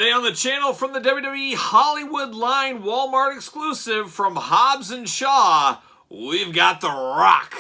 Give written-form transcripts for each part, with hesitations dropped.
Today on the channel, from the WWE Hollywood line Walmart exclusive from Hobbs and Shaw, we've got The Rock.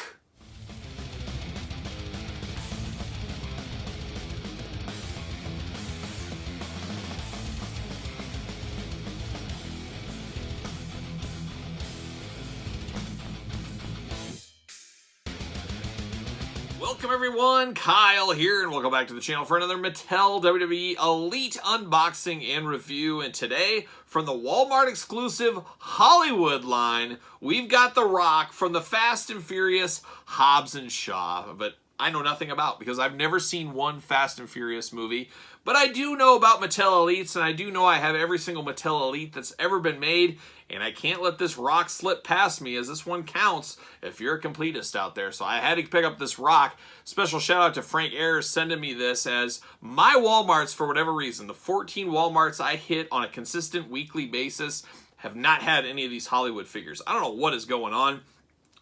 Welcome everyone, Kyle here, and welcome back to the channel for another Mattel WWE Elite unboxing and review. And today, from the Walmart exclusive Hollywood line, we've got The Rock from the Fast and Furious Hobbs and Shaw. But I know nothing about, because I've never seen one Fast and Furious movie. But I do know about Mattel Elites, and I do know I have every single Mattel Elite that's ever been made. And I can't let this Rock slip past me, as this one counts if you're a completist out there. So I had to pick up this Rock. Special shout out to Frank Ayers sending me this, as my Walmarts, for whatever reason, the 14 Walmarts I hit on a consistent weekly basis, have not had any of these Hollywood figures. I don't know what is going on,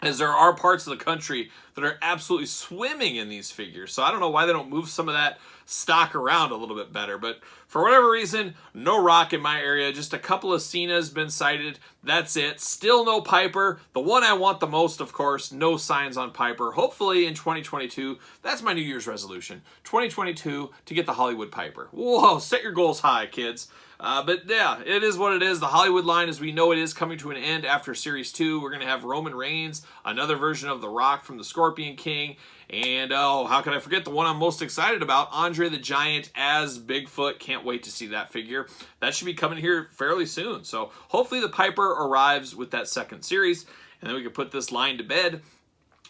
as there are parts of the country that are absolutely swimming in these figures. So I don't know why they don't move some of that stock around a little bit better. But for whatever reason, no Rock in my area. Just a couple of Cena's been sighted. That's it. Still no Piper. The one I want the most, of course, no signs on Piper. Hopefully in 2022, that's my New Year's resolution. 2022, to get the Hollywood Piper. Whoa, set your goals high, kids. But yeah, it is what it is. The Hollywood line, as we know, it is coming to an end after Series 2. We're going to have Roman Reigns, another version of The Rock from the Scorpion King, and oh, how can I forget the one I'm most excited about, Andre the Giant as Bigfoot. Can't wait to see that figure. That should be coming here fairly soon. So hopefully the Piper arrives with that second series, and then we can put this line to bed.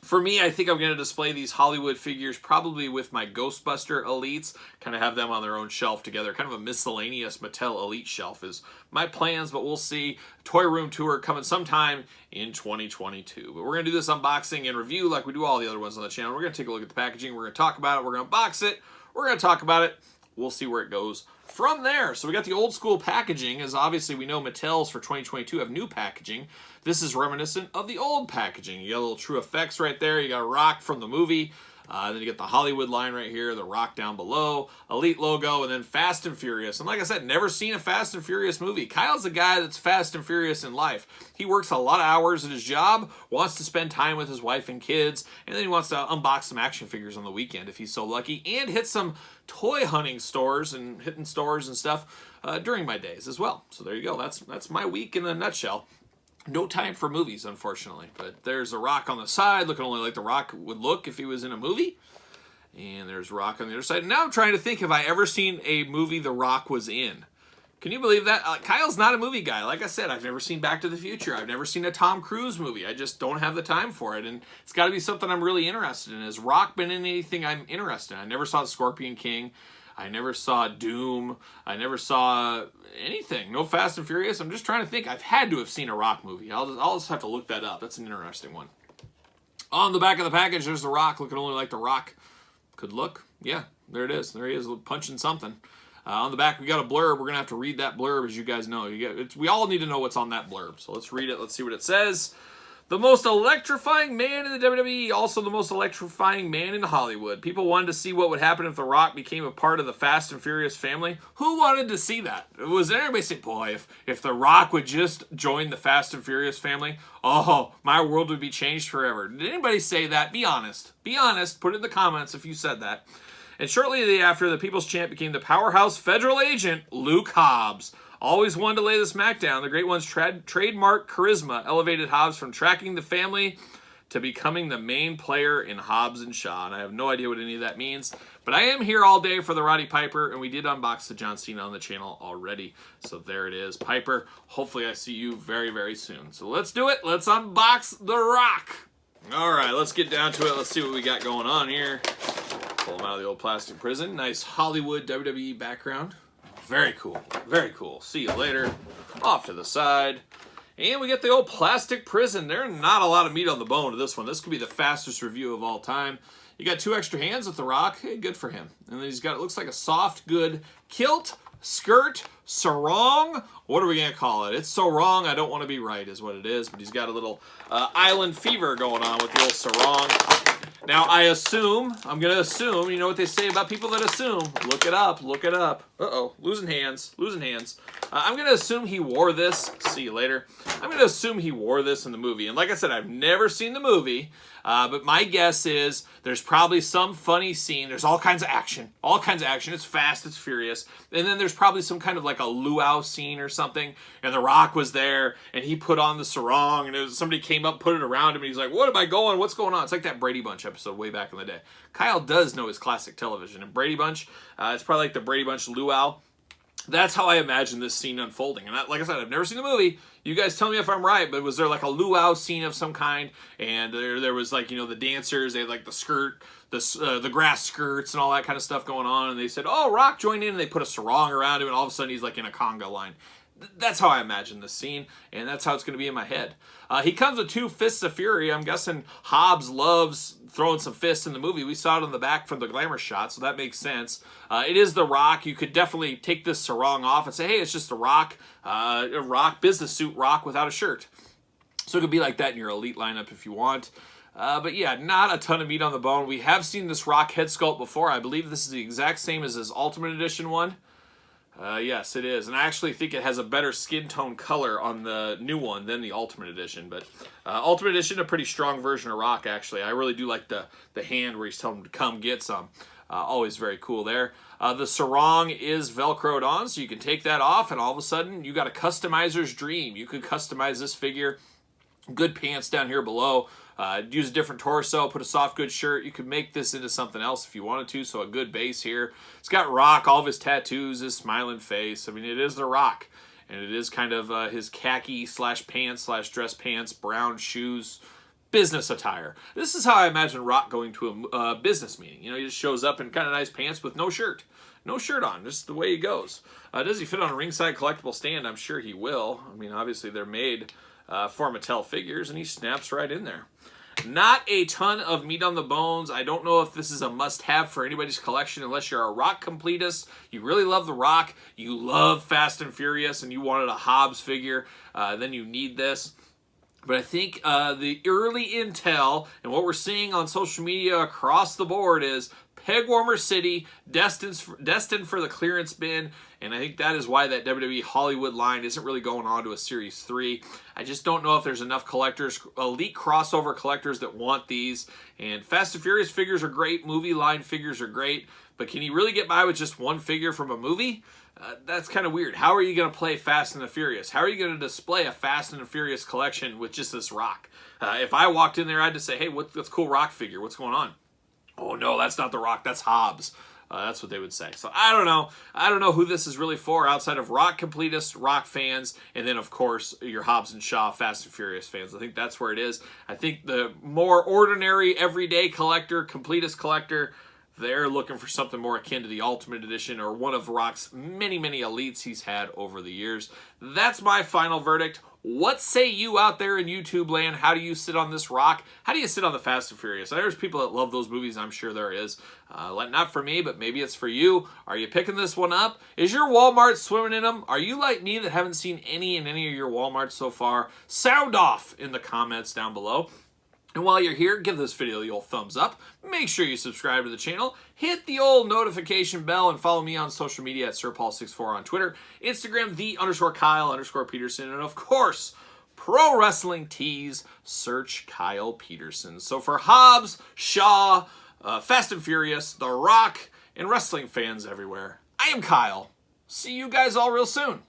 For me, I think I'm going to display these Hollywood figures probably with my Ghostbuster Elites, kind of have them on their own shelf together, kind of a miscellaneous Mattel Elite shelf is my plans, but we'll see. Toy Room Tour coming sometime in 2022. But we're going to do this unboxing and review like we do all the other ones on the channel. We're going to take a look at the packaging, we're going to talk about it, we're going to unbox it, we're going to talk about it. We'll see where it goes from there. So we got the old school packaging, as obviously we know Mattel's for 2022 have new packaging. This is reminiscent of the old packaging. You got a little True Effects right there. You got Rock from the movie. Then you get the Hollywood line right here, the Rock down below, Elite logo, and then Fast and Furious. And like I said, never seen a Fast and Furious movie. Kyle's a guy that's Fast and Furious in life. He works a lot of hours at his job, wants to spend time with his wife and kids, and then he wants to unbox some action figures on the weekend if he's so lucky, and hit some toy hunting stores and hitting stores and stuff during my days as well. So there you go. That's my week in a nutshell. No time for movies, unfortunately. But there's a Rock on the side, looking only like The Rock would look if he was in a movie. And there's Rock on the other side. Now I'm trying to think, have I ever seen a movie The Rock was in? Can you believe that? Kyle's not a movie guy. Like I said, I've never seen Back to the Future. I've never seen a Tom Cruise movie. I just don't have the time for it. And it's got to be something I'm really interested in. Has Rock been in anything I'm interested in? I never saw The Scorpion King. I never saw Doom. I never saw anything. No Fast and Furious. I'm just trying to think. I've had to have seen a Rock movie. I'll just have to look that up. That's an interesting one. On the back of the package, there's The Rock, looking only like The Rock could look. Yeah, there it is. There he is, punching something. On the back, we got a blurb. We're going to have to read that blurb, as you guys know. We all need to know what's on that blurb. So let's read it. Let's see what it says. The most electrifying man in the WWE, also the most electrifying man in Hollywood. People wanted to see what would happen if The Rock became a part of the Fast and Furious family. Who wanted to see that? Was anybody saying, boy, if The Rock would just join the Fast and Furious family, oh, my world would be changed forever. Did anybody say that? Be honest. Be honest. Put it in the comments if you said that. And shortly thereafter, the People's Champ became the powerhouse federal agent, Luke Hobbs. Always wanted to lay the smackdown. The Great One's trademark charisma elevated Hobbs from tracking the family to becoming the main player in Hobbs and Shaw. And I have no idea what any of that means. But I am here all day for the Roddy Piper, and we did unbox the John Cena on the channel already. So there it is. Piper, hopefully I see you very, very soon. So let's do it. Let's unbox The Rock. All right, let's get down to it. Let's see what we got going on here. Pull him out of the old plastic prison. Nice Hollywood WWE background. Very cool. Very cool. See you later. Off to the side. And we get the old plastic prison. There's not a lot of meat on the bone to this one. This could be the fastest review of all time. You got 2 extra hands with The Rock. Hey, good for him. And then he's got, it looks like a soft, good kilt, skirt, sarong. What are we going to call it? It's so wrong, I don't want to be right is what it is. But he's got a little island fever going on with the old sarong. Now, I'm going to assume, you know what they say about people that assume. Look it up, look it up. Uh-oh, losing hands, losing hands. I'm going to assume he wore this. See you later. I'm going to assume he wore this in the movie. And like I said, I've never seen the movie, but my guess is there's probably some funny scene. There's all kinds of action. All kinds of action. It's fast, it's furious. And then there's probably some kind of like a luau scene or something. And The Rock was there, and he put on the sarong, and somebody came up, put it around him, and he's like, what am I going? What's going on? It's like that Brady Bunch episode way back in the day. Kyle does know his classic television. And Brady Bunch, it's probably like the Brady Bunch luau. That's how I imagine this scene unfolding. And like I said, I've never seen the movie. You guys tell me if I'm right, but was there like a luau scene of some kind? And there was like, you know, the dancers, they had like the skirt, the grass skirts and all that kind of stuff going on. And they said, oh, Rock joined in, and they put a sarong around him, and all of a sudden he's like in a conga line. That's how I imagine this scene, and that's how it's going to be in my head. He comes with 2 fists of fury. I'm guessing Hobbs loves throwing some fists in the movie. We saw it on the back from the glamour shot, so that makes sense. It is The Rock. You could definitely take this sarong off and say, hey, it's just a Rock business suit Rock without a shirt. So it could be like that in your elite lineup if you want. But yeah, not a ton of meat on the bone. We have seen this Rock head sculpt before. I believe this is the exact same as his Ultimate Edition one. Yes, it is. And I actually think it has a better skin tone color on the new one than the Ultimate Edition. But Ultimate Edition, a pretty strong version of Rock, actually. I really do like the hand where he's telling him to come get some. Always very cool there. The sarong is Velcroed on, so you can take that off, and all of a sudden, you got a customizer's dream. You could customize this figure. Good pants down here below. Use a different torso, put a soft good shirt. You could make this into something else if you wanted to, so a good base here. It's got Rock, all of his tattoos, his smiling face. I mean, it is The Rock, and it is kind of his khaki / pants / dress pants, brown shoes, business attire. This is how I imagine Rock going to a business meeting. You know, he just shows up in kind of nice pants with no shirt. No shirt on, just the way he goes. Does he fit on a ringside collectible stand? I'm sure he will. I mean, obviously they're made for Mattel figures, and he snaps right in there. Not a ton of meat on the bones. I don't know if this is a must-have for anybody's collection unless you're a Rock completist. You really love The Rock. You love Fast and Furious, and you wanted a Hobbs figure. Then you need this. But I think the early intel and what we're seeing on social media across the board is Peg Warmer City, destined for the clearance bin, and I think that is why that WWE Hollywood line isn't really going on to a Series 3. I just don't know if there's enough collectors, elite crossover collectors that want these, and Fast and Furious figures are great, movie line figures are great, but can you really get by with just one figure from a movie? That's kind of weird. How are you going to play Fast and the Furious? How are you going to display a Fast and the Furious collection with just this Rock? If I walked in there, I'd just say, hey, what's a cool Rock figure? What's going on? Oh, no, that's not The Rock. That's Hobbs. That's what they would say. So I don't know. I don't know who this is really for outside of Rock completists, Rock fans, and then, of course, your Hobbs and Shaw Fast and Furious fans. I think that's where it is. I think the more ordinary, everyday collector, completist collector, they're looking for something more akin to the Ultimate Edition or one of Rock's many, many elites he's had over the years. That's my final verdict. What say you out there in YouTube land? How do you sit on this Rock? How do you sit on the Fast and Furious? There's people that love those movies. I'm sure there is. Not for me, but maybe it's for you. Are you picking this one up? Is your Walmart swimming in them? Are you like me that haven't seen any in any of your Walmarts so far? Sound off in the comments down below. And while you're here, give this video the old thumbs up. Make sure you subscribe to the channel. Hit the old notification bell and follow me on social media at SirPaul64 on Twitter, Instagram, _Kyle_Peterson, and of course, Pro Wrestling Tees, search Kyle Peterson. So for Hobbs, Shaw, Fast and Furious, The Rock, and wrestling fans everywhere, I am Kyle. See you guys all real soon.